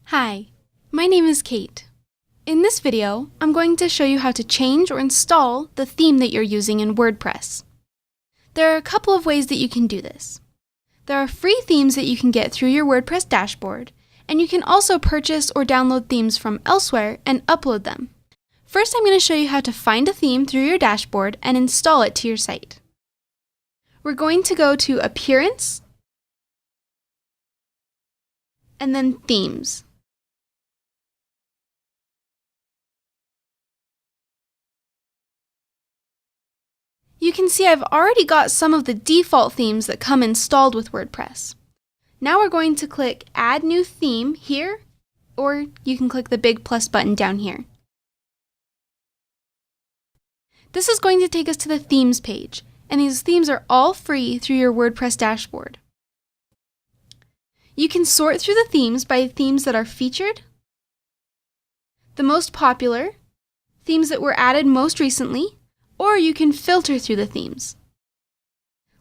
Hi, my name is Kate. In this video, I'm going to show you how to change or install the theme that you're using in WordPress. There are a couple of ways that you can do this. There are free themes that you can get through your WordPress dashboard, and you can also purchase or download themes from elsewhere and upload them. First, I'm going to show you how to find a theme through your dashboard and install it to your site. We're going to go to Appearance, and then Themes. You can see I've already got some of the default themes that come installed with WordPress. Now we're going to click Add New Theme here, or you can click the big plus button down here. This is going to take us to the Themes page, and these themes are all free through your WordPress dashboard. You can sort through the themes by themes that are featured, the most popular, themes that were added most recently, or you can filter through the themes.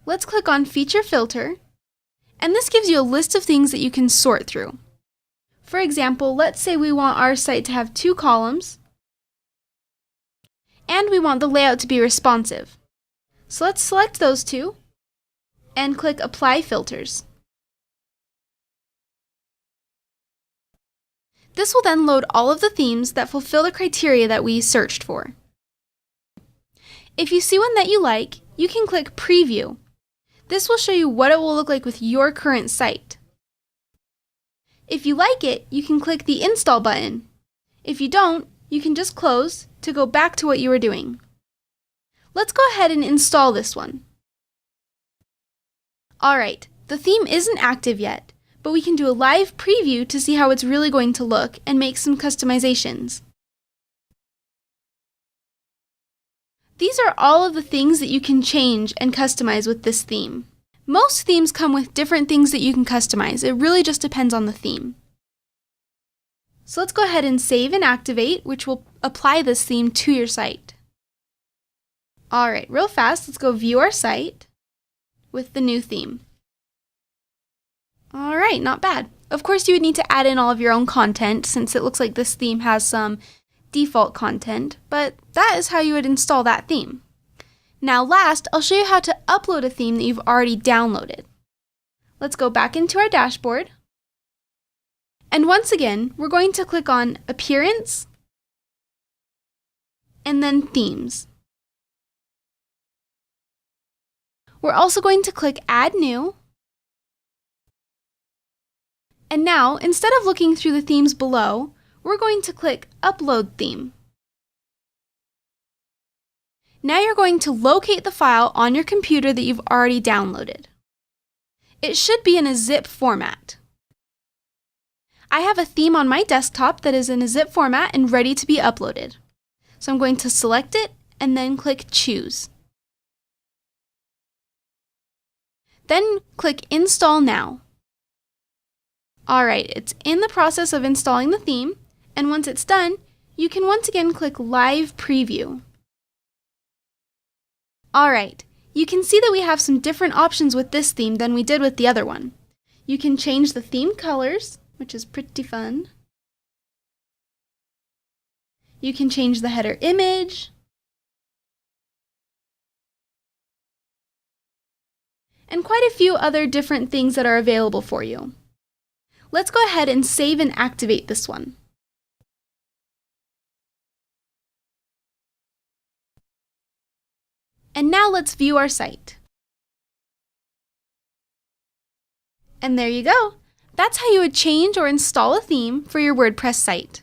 Let's click on Feature Filter, and this gives you a list of things that you can sort through. For example, let's say we want our site to have 2 columns, and we want the layout to be responsive. So let's select those two, and click Apply Filters. This will then load all of the themes that fulfill the criteria that we searched for. If you see one that you like, you can click Preview. This will show you what it will look like with your current site. If you like it, you can click the Install button. If you don't, you can just close to go back to what you were doing. Let's go ahead and install this one. Alright, the theme isn't active yet, but we can do a live preview to see how it's really going to look and make some customizations. These are all of the things that you can change and customize with this theme. Most themes come with different things that you can customize. It really just depends on the theme. So let's go ahead and save and activate, which will apply this theme to your site. Alright, real fast, let's go view our site with the new theme. Alright, not bad. Of course, you would need to add in all of your own content since it looks like this theme has some default content, but that is how you would install that theme. Now last, I'll show you how to upload a theme that you've already downloaded. Let's go back into our dashboard. And once again, we're going to click on Appearance and then Themes. We're also going to click Add New. And now, instead of looking through the themes below, we're going to click Upload Theme. Now you're going to locate the file on your computer that you've already downloaded. It should be in a zip format. I have a theme on my desktop that is in a zip format and ready to be uploaded. So I'm going to select it and then click Choose. Then click Install Now. Alright, it's in the process of installing the theme, and once it's done, you can once again click Live Preview. Alright, you can see that we have some different options with this theme than we did with the other one. You can change the theme colors, which is pretty fun. You can change the header image. And quite a few other different things that are available for you. Let's go ahead and save and activate this one. And now let's view our site. And there you go. That's how you would change or install a theme for your WordPress site.